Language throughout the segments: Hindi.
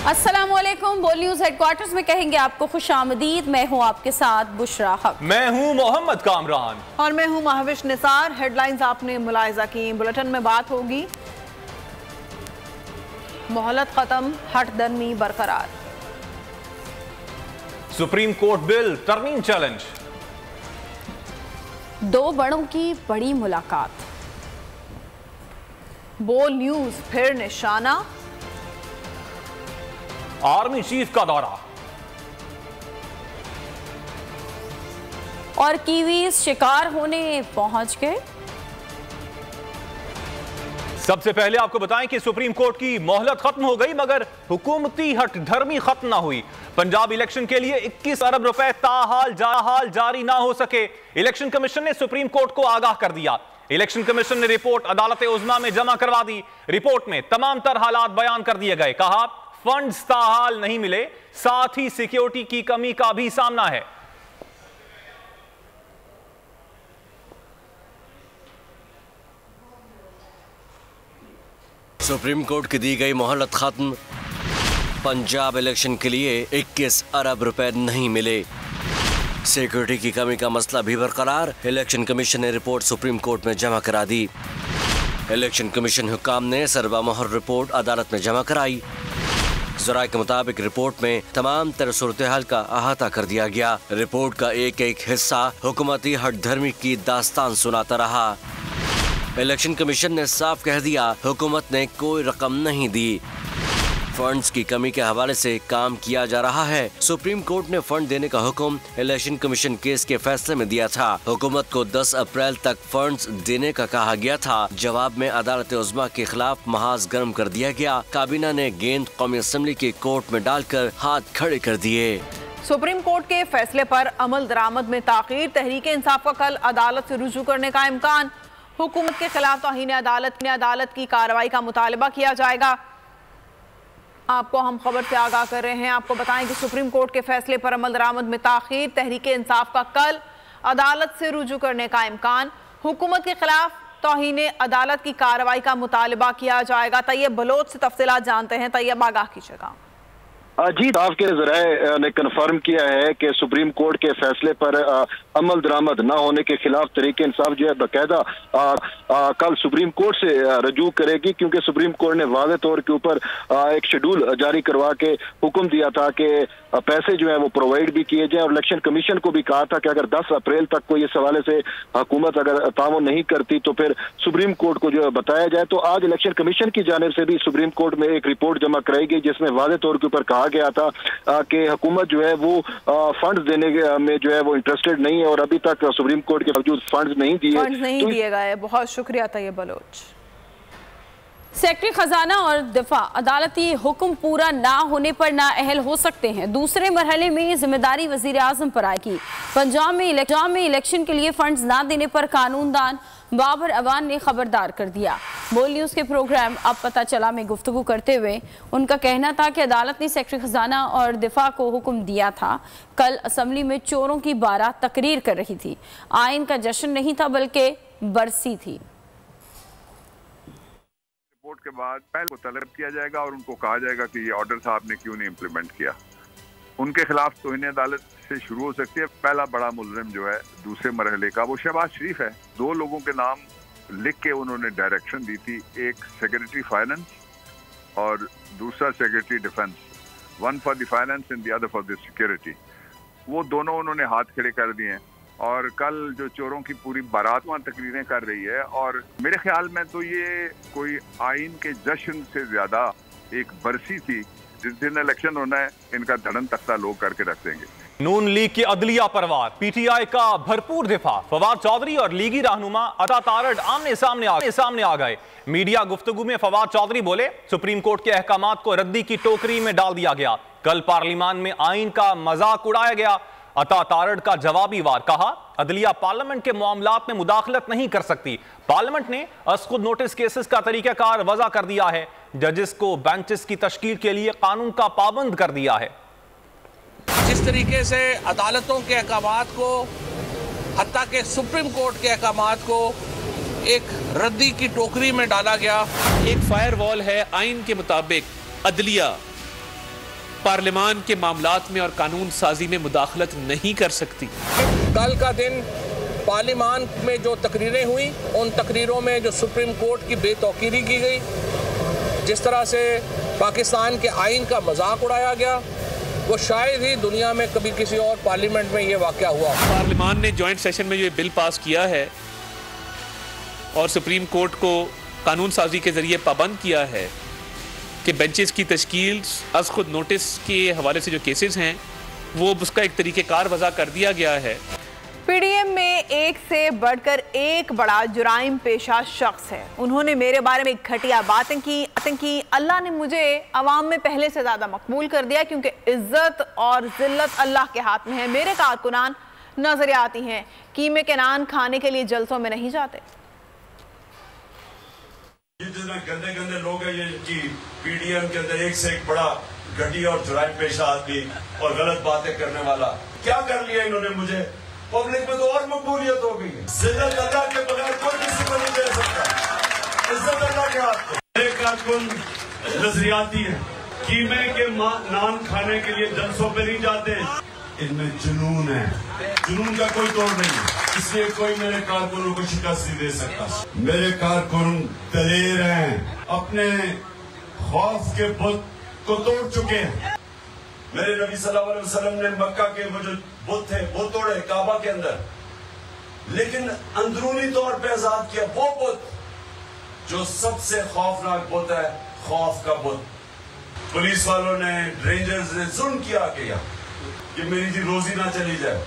अस्सलामुअलैकुम। बोल न्यूज हेडक्वार्टर्स में कहेंगे आपको खुशामदीद। मैं हूं आपके साथ बुशरा हक। मैं हूं मोहम्मद कामरान और मैं हूं महविश निसार। हेडलाइंस आपने मुलाहिजा की। बुलेटिन में बात होगी, मोहलत खत्म, हट दरमी बरकरार, सुप्रीम कोर्ट बिल तरमीम चैलेंज, दो बड़ों की बड़ी मुलाकात, बोल न्यूज फिर निशाना, आर्मी चीफ का दौरा और कीवीज शिकार होने पहुंच गए। सबसे पहले आपको बताएं कि सुप्रीम कोर्ट की मोहलत खत्म हो गई, मगर हुकूमती हठधर्मी खत्म ना हुई। पंजाब इलेक्शन के लिए 21 अरब रुपए ताहाल जारी ना हो सके। इलेक्शन कमीशन ने सुप्रीम कोर्ट को आगाह कर दिया। इलेक्शन कमीशन ने रिपोर्ट अदालत उज़्मा में जमा करवा दी। रिपोर्ट में तमाम तर हालात बयान कर दिए गए। कहा फंड्स ताहाल नहीं मिले, साथ ही सिक्योरिटी की कमी का भी सामना है। सुप्रीम कोर्ट की दी गई मोहलत खत्म, पंजाब इलेक्शन के लिए 21 अरब रुपए नहीं मिले, सिक्योरिटी की कमी का मसला भी बरकरार। इलेक्शन कमीशन ने रिपोर्ट सुप्रीम कोर्ट में जमा करा दी। इलेक्शन कमीशन हुकाम ने सरबा मोहर रिपोर्ट अदालत में जमा कराई। ज़राए के मुताबिक रिपोर्ट में तमाम तरह सूरत हाल का अहाता कर दिया गया। रिपोर्ट का एक एक हिस्सा हुकूमती हठधर्मी की दास्तान सुनाता रहा। इलेक्शन कमीशन ने साफ कह दिया हुकूमत ने कोई रकम नहीं दी, फंड्स की कमी के हवाले से काम किया जा रहा है। सुप्रीम कोर्ट ने फंड देने का हुक्म इलेक्शन कमीशन केस के फैसले में दिया था। हुकूमत को 10 अप्रैल तक फंड्स देने का कहा गया था। जवाब में अदालत उज़्मा के खिलाफ महाज गर्म कर दिया गया। काबीना ने गेंद कौमी असम्बली के कोर्ट में डालकर हाथ खड़े कर दिए। सुप्रीम कोर्ट के फैसले पर अमल दरामद में ताखीर, तहरीक इंसाफ का कल अदालत से रुजू करने का इम्कान। हुकूमत के खिलाफ तौहीन अदालत की कार्रवाई का मुतालबा किया जाएगा। आपको हम खबर से आगाह कर रहे हैं। आपको बताएं कि सुप्रीम कोर्ट के फैसले पर अमल दरामद में ताखीर, तहरीक इंसाफ का कल अदालत से रुजू करने का इम्कान। हुकूमत के खिलाफ तौहीन अदालत की कार्रवाई का मुतालबा किया जाएगा। तैयब बलोच से तफसीलात जानते हैं। तैयब आगाह कीजिएगा। जी, दाव के ज़राए ने कन्फर्म किया है कि सुप्रीम कोर्ट के फैसले पर अमल दरामद न होने के खिलाफ तहरीक इंसाफ जो है बाकायदा कल सुप्रीम कोर्ट से रजू करेगी, क्योंकि सुप्रीम कोर्ट ने वाज़ेह तौर के ऊपर एक शेड्यूल जारी करवा के हुक्म दिया था कि पैसे जो है वो प्रोवाइड भी किए जाए। और इलेक्शन कमीशन को भी कहा था कि अगर 10 अप्रैल तक कोई इस हवाले से हुकूमत अगर ताउन नहीं करती तो फिर सुप्रीम कोर्ट को जो है बताया जाए। तो आज इलेक्शन कमीशन की जानिब से भी सुप्रीम कोर्ट में एक रिपोर्ट जमा कराई गई, जिसमें वाज़ेह तौर के ऊपर कहा गया था कि हुकूमत जो है वो फंड्स देने में जो है वो इंटरेस्टेड नहीं है, और अभी तक सुप्रीम कोर्ट के बावजूद फंड्स नहीं दिए गए। बहुत शुक्रिया तैयब बलोच। सेक्रेटरी खजाना और दिफा अदालती हुक्म पूरा ना होने पर नाअहल हो सकते हैं। दूसरे मरहले में जिम्मेदारी वजीर आजम पर आएगी। पंजाब में इलेक्शन के लिए फंड्स ना देने पर कानूनदान बाबर अवान ने खबरदार कर दिया। बोल न्यूज़ के प्रोग्राम अब पता चला में गुफ्तगू करते हुए उनका कहना था कि अदालत ने सेक्रेटरी खजाना और दिफा को हुक्म दिया था। कल असम्बली में चोरों की बारात तकरीर कर रही थी। आइन का जश्न नहीं था बल्कि बरसी थी। रिपोर्ट के बाद पहले को तलब किया जाएगा और उनको कहा जाएगा कि ये ऑर्डर था आपने क्यों नहीं इम्प्लीमेंट किया। उनके खिलाफ तौहीन अदालत से शुरू हो सकती है। पहला बड़ा मुलजिम जो है दूसरे मरहले का वो शहबाज शरीफ है। 2 लोगों के नाम लिख के उन्होंने डायरेक्शन दी थी, एक सेक्रेटरी फाइनेंस और दूसरा secretary defence, one for the finance and the other for the security. वो दोनों उन्होंने हाथ खड़े कर दिए हैं और कल जो चोरों की पूरी बारात वहाँ तकरीरें कर रही है। और मेरे ख्याल में तो ये कोई आइन के जश्न से ज्यादा एक बरसी थी। जिस दिन इलेक्शन होना है इनका धड़न तख्ता लोग करके रख देंगे। नून लीग की अदलिया परवार, पीटीआई का भरपूर दिफा। फवाद चौधरी और लीगी रहनुमा अता तारड़ आमने सामने आ गए। मीडिया गुफ्तगू में फवाद चौधरी बोले सुप्रीम कोर्ट के अहकामात को रद्दी की टोकरी में डाल दिया गया। कल पार्लियामान में आइन का मजाक उड़ाया गया। अता तारड़ का जवाबी वार, कहा अदलिया पार्लियामेंट के मामलात में मुदाखलत नहीं कर सकती। पार्लियामेंट ने असखुद नोटिस केसेस का तरीकाकार वज़ा कर दिया है। जजेस को बेंचेस की तश्कील के लिए कानून का पाबंद कर दिया है। जिस तरीके से अदालतों के अहकामात को, हत्ता के सुप्रीम कोर्ट के अहकामात को एक रद्दी की टोकरी में डाला गया। एक फायरवॉल है आइन के मुताबिक अदलिया पार्लियामान के मामलात में और कानून साजी में मुदाखलत नहीं कर सकती। कल का दिन पार्लियामान में जो तकरीरें हुई, उन तकरीरों में जो सुप्रीम कोर्ट की बेतौकीरी की गई, जिस तरह से पाकिस्तान के आइन का मजाक उड़ाया गया, वो शायद ही दुनिया में कभी किसी और पार्लियामेंट में ये वाक़या हुआ। पार्लियामान ने जॉइंट सेशन में ये बिल पास किया है और सुप्रीम कोर्ट को कानून साजी के जरिए पाबंद किया है कि बेंचेस की तश्कील अज खुद नोटिस के हवाले से जो केसेस हैं वो उसका एक तरीक़ेकार वज़ा कर दिया गया है। पीडीएम में एक से बढ़कर एक बड़ा जुराइम पेशा शख्स है। उन्होंने मेरे बारे में घटिया बातें की। अल्लाह ने मुझे अवाम में पहले से ज़्यादा मकबूल कर दिया क्योंकि इज्जत और जिल्लत अल्लाह के हाथ में है। मेरे कारकुनान नजरियाती हैं, कीमे के नान खाने के लिए जलसों में नहीं जाते। जितने गंदे गंदे लोग हैं ये कि पीडीएम के अंदर एक से एक बड़ा घटिया और जुराइम पेशा आदमी और गलत बातें करने वाला, क्या कर लिया इन्होंने मुझे? पब्लिक में तो और मकबूलियत हो गई है। इज्जत अल्लाह के बगैर कोई किसी को नहीं दे सकता। इज्जत अल्लाह के हाथ में। मेरे कारकुन नजरियाती है, कीमे के नान खाने के लिए जलसों पे नहीं जाते। इनमें जुनून है, जुनून का कोई तोड़ नहीं है, इसलिए कोई मेरे कारकुनों को शिकस्त नहीं दे सकता। मेरे कारकुन दलेर हैं, अपने खौफ के बुत को तोड़ चुके हैं। मेरे नबी सल्लल्लाहु अलैहि वसल्लम ने मक्का के वो जो बुत थे वो तोड़े काबा के अंदर, लेकिन अंदरूनी तौर पे आजाद किया वो बुत जो सबसे खौफनाक बुत है, खौफ का बुत। पुलिस वालों ने, रेंजर्स ने जुल्म किया कि मेरी जी रोजी ना चली जाए।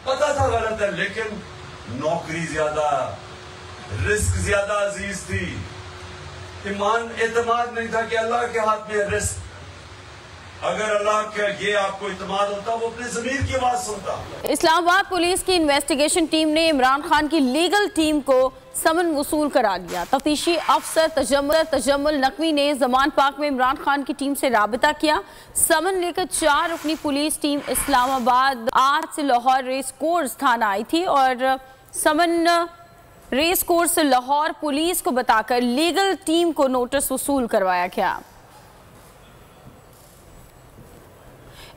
पता था गलत है, लेकिन नौकरी ज्यादा, रिस्क ज्यादा अजीज थी। ईमान एतमाद नहीं था कि अल्लाह के हाथ में रिस्क। अगर अल्लाह का ये आपको इत्मीनान होता, वो अपने ज़मीर की आवाज़ सुनता। इस्लामाबाद पुलिस की इन्वेस्टिगेशन टीम ने इमरान खान की लीगल टीम को समन वसूल करा लिया। तफ्तीशी अफसर तजम्मुल नकवी ने जमान पाक में इमरान खान की टीम से राबता किया। समन लेकर 4 रुकनी पुलिस टीम इस्लामाबाद आज से लाहौर रेस कोर्स थाना आई थी और समन रेस कोर्स लाहौर पुलिस को बताकर लीगल टीम को नोटिस वसूल करवाया गया।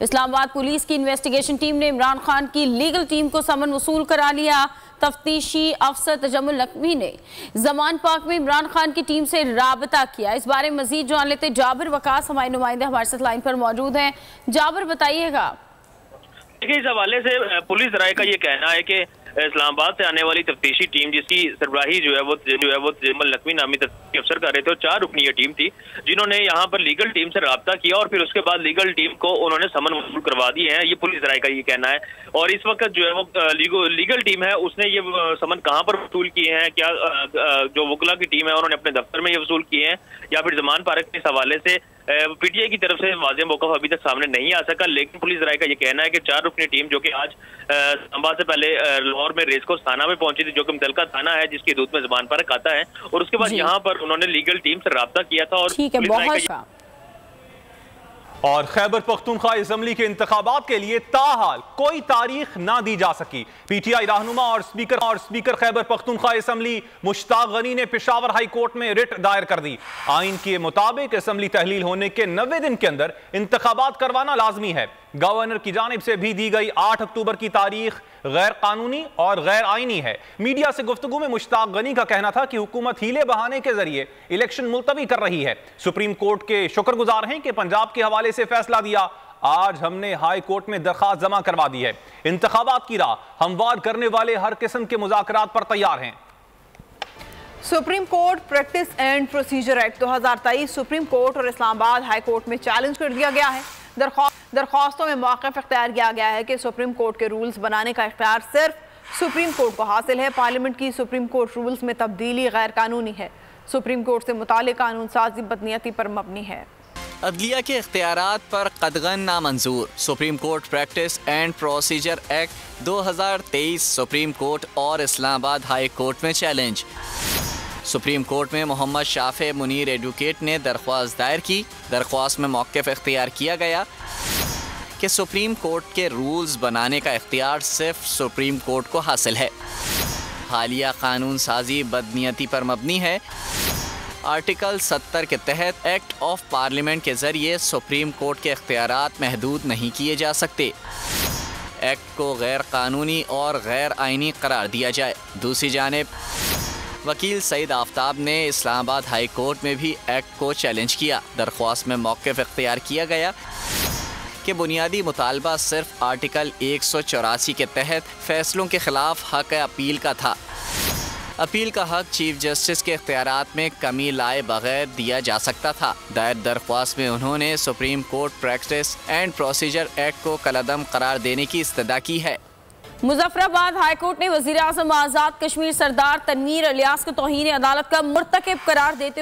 इस्लामाबाद पुलिस की इन्वेस्टिगेशन टीम ने इमरान खान की लीगल टीम को समन वसूल करा लिया। तफ्तीशी अफसर तजम्मुल नकवी ने जमान पाक में इमरान खान की टीम से राबता किया। इस बारे में मजीद जान लेते जाबिर वकास हमारे नुमाइंदे हमारे साथ लाइन पर मौजूद हैं। जाबिर बताइएगा। देखिए, इस हवाले से पुलिस राय का ये कहना है कि इस्लामाबाद से आने वाली तफ्तीशी टीम जिसकी सरबराही जो है वो तजम्मुल नकवी नामी तफ्तीशी अफसर कर रहे थे और 4 रुकनी ये टीम थी जिन्होंने यहाँ पर लीगल टीम से राब्ता किया और फिर उसके बाद लीगल टीम को उन्होंने समन वसूल करवा दिए हैं। ये पुलिस राय का ये कहना है। और इस वक्त जो है वो लीगल टीम है उसने ये समन कहाँ पर वसूल किए हैं, क्या जो वकला की टीम है उन्होंने अपने दफ्तर में ये वसूल किए हैं या फिर जमान पार्क के इस हवाले से पीटीआई की तरफ से वाज़ेह मौक़िफ़ अभी तक सामने नहीं आ सका। लेकिन पुलिस राय का ये कहना है कि 4 रुकनी टीम जो कि आज इस्लामाबाद से पहले लाहौर में रेसकोर्स थाना में पहुंची थी, जो कि मुतलका थाना है जिसकी हदूद में ज़मान पार्क आता है, और उसके बाद यहाँ पर उन्होंने लीगल टीम से राब्ता किया था। और खैबर पख्तूनख्वा असम्बली के इंतखाबात के लिए ताहाल कोई तारीख ना दी जा सकी। पीटीआई रहनुमा और स्पीकर खैबर पख्तूनख्वा असम्बली मुश्ताक गनी ने पेशावर हाई कोर्ट में रिट दायर कर दी। आइन के मुताबिक असम्बली तहलील होने के 90 दिन के अंदर इंतखाबात करवाना लाजमी है। गवर्नर की जानिब से भी दी गई 8 अक्टूबर की तारीख गैर कानूनी और गैर आइनी है। मीडिया से गुफ्तगू में मुश्ताक गनी का कहना था कि हुकूमत हीले बहाने के जरिए इलेक्शन मुलतवी कर रही है। सुप्रीम कोर्ट के शुक्रगुजार हैं कि पंजाब के हवाले से फैसला दिया। आज हमने हाई कोर्ट में दरखास्त जमा करवा दी है। इंतखाबात की राह हमवार करने वाले हर किस्म के मुज़ाकरात पर तैयार हैं। Supreme court practice and procedure act 2023 supreme court और इस्लामाबाद हाई कोर्ट में चैलेंज कर दिया गया है। दरख्वास्तों में मौक़िफ़ इख्तियार किया गया है कि सुप्रीम कोर्ट के रूल्स बनाने का इख्तियार सिर्फ सुप्रीम कोर्ट को हासिल है। पार्लियामेंट की सुप्रीम कोर्ट रूल्स में तब्दीली गैर कानूनी है। सुप्रीम कोर्ट से मुताल्लिक़ कानून साजी बदनीयती पर मबनी है। अदलिया के इख्तियारात पर कदगन नामंजूर। Supreme court practice and procedure act 2023 supreme court और इस्लामाबाद हाई कोर्ट में चैलेंज। सुप्रीम कोर्ट में मोहम्मद शाफे मुनीर एडवोकेट ने दरख्वास्त दायर की। दरख्वास्त में मौक़िफ़ इख्तियार किया गया कि सुप्रीम कोर्ट के रूल्स बनाने का इख्तियार सिर्फ सुप्रीम कोर्ट को हासिल है। हालिया कानून साजी बदनीयती पर मबनी है। आर्टिकल 70 के तहत एक्ट ऑफ पार्लियामेंट के जरिए सुप्रीम कोर्ट के इख्तियारात महदूद नहीं किए जा सकते। एक्ट को गैर कानूनी और गैर आइनी करार दिया जाए। दूसरी जानिब वकील सईद आफ्ताब ने इस्लामाबाद हाई कोर्ट में भी एक्ट को चैलेंज किया। दरख्वास्त में मौक़िफ़ इख्तियार किया गया कि बुनियादी मुतालबा सिर्फ आर्टिकल 184 के तहत फैसलों के खिलाफ हक़ अपील का था। अपील का हक चीफ जस्टिस के इख्तियारात में कमी लाए बगैर दिया जा सकता था। दायर दरख्वास्त में उन्होंने supreme court practice and procedure act को कलअदम करार देने की इस्तदा की है। मुजफ्फराबाद हाईकोर्ट ने वजीर आज़म आज़ाद कश्मीर सरदार तनवीर इलियास को तौहीन अदालत का मुर्तकिब करार देते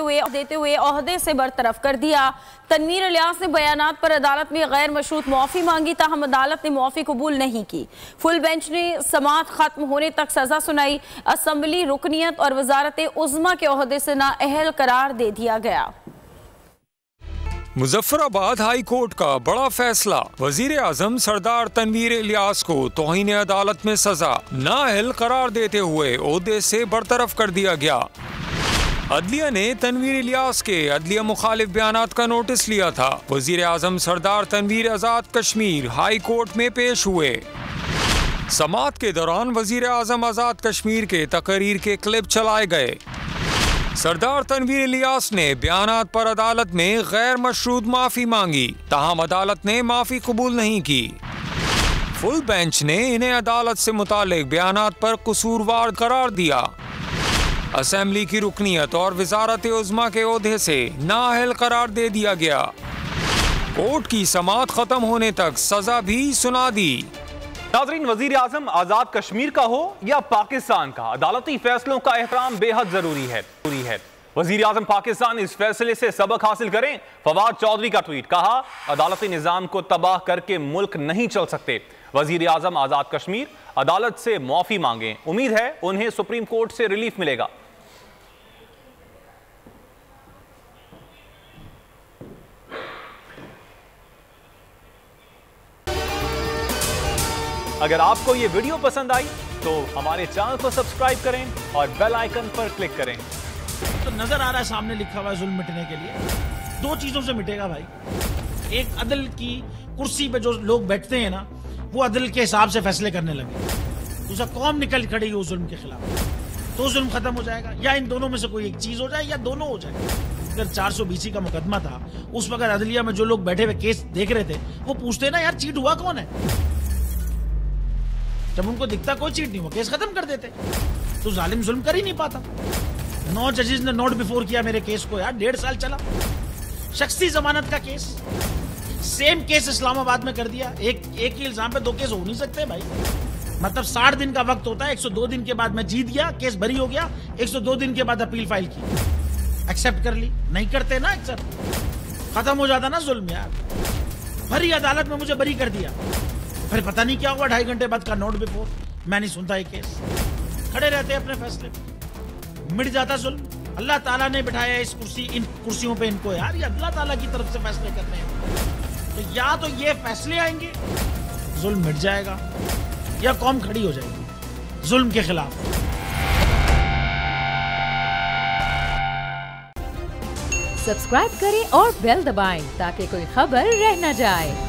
हुए ओहदे से बरतरफ कर दिया। तनवीर इलियास ने बयानात पर अदालत में गैर मशरूत मुआफ़ी मांगी, ताहम अदालत ने मुआफ़ी कबूल नहीं की। फुल बेंच ने समाअत खत्म होने तक सजा सुनाई। असम्बली रुकनियत और वजारत उज़्मा के ओहदे से नाअहल करार दे दिया गया। मुजफ्फराबाद हाई कोर्ट का बड़ा फैसला, वजीर आजम सरदार तनवीर इलियास को तौहीन अदालत में सजा नाअहल करार देते हुए ओहदे से बरतरफ कर दिया गया। अदलिया ने तनवीर इलियास के अदलिया मुखालिफ बयानात का नोटिस लिया था। वजीर आजम सरदार तनवीर आज़ाद कश्मीर हाई कोर्ट में पेश हुए। समाअत के दौरान वजीर आजम आज़ाद कश्मीर के तकरीर के क्लिप चलाए गए। सरदार तनवीर इलियास ने बयानात पर अदालत में गैर मशरूत माफी मांगी, ताहम अदालत ने माफी कबूल नहीं की। फुल बेंच ने इन्हें अदालत से मुतालिक बयानात पर कसूरवार करार दिया। असेंबली की रुकनियत और वजारत उज़्मा के ओहदे से नाअहल करार दे दिया गया। कोर्ट की समाअत खत्म होने तक सजा भी सुना दी। नाज़रीन, वजीर आज़म आज़ाद कश्मीर का हो या पाकिस्तान का, अदालती फैसलों का एहतराम बेहद जरूरी है। वजीर आज़म पाकिस्तान इस फैसले से सबक हासिल करें। फवाद चौधरी का ट्वीट, कहा अदालती निज़ाम को तबाह करके मुल्क नहीं चल सकते। वजीर आज़म आज़ाद कश्मीर अदालत से मुआफ़ी मांगें, उम्मीद है उन्हें सुप्रीम कोर्ट से रिलीफ मिलेगा। अगर आपको ये वीडियो पसंद आई तो हमारे चैनल को सब्सक्राइब करें और बेल आइकन पर क्लिक करें। तो नजर आ रहा है सामने लिखा हुआ है जुल्म मिटने के लिए दो चीजों से मिटेगा भाई। एक, अदल की कुर्सी पे जो लोग बैठते हैं ना, वो अदल के हिसाब से फैसले करने लगे। दूसरा, कौम निकल खड़ेगी उस जुल्म के खिलाफ, तो जुल्म खत्म हो जाएगा। या इन दोनों में से कोई एक चीज हो जाए या दोनों हो जाए। अगर 420 का मुकदमा था, उस वक्त अदलिया में जो लोग बैठे हुए केस देख रहे थे, वो पूछते ना यार चीट हुआ कौन है। जब उनको दिखता कोई चीट नहीं, वो केस खत्म कर देते। तो जालिम जुल्म कर ही नहीं पाता। 9 जजेस ने नोट बिफोर किया मेरे केस को यार, 1.5 साल चला। शख्सी जमानत का केस, सेम केस इस्लामाबाद में कर दिया। एक ही इल्जाम पे 2 केस हो नहीं सकते भाई। मतलब 60 दिन का वक्त होता है। 102 दिन के बाद मैं जीत गया, केस बरी हो गया। 102 दिन के बाद अपील फाइल की, एक्सेप्ट कर ली। नहीं करते ना एक्सेप्ट, खत्म हो जाता ना जुल्म यार। भरी अदालत में मुझे बरी कर दिया, फिर पता नहीं क्या हुआ 2.5 घंटे बाद का नोट बिफोर। मैं नहीं सुनता ये केस, खड़े रहते अपने फैसले पे, मिट जाता जुल्म। अल्लाह ताला ने बिठाया इन कुर्सियों पे इनको यार, ये अल्लाह ताला की तरफ से फैसले करने हैं। तो या तो ये फैसले आएंगे, जुल्म मिट जाएगा, या कौम खड़ी हो जाएगी जुल्म के खिलाफ। सब्सक्राइब करें और बेल दबाएं ताकि कोई खबर रह न जाए।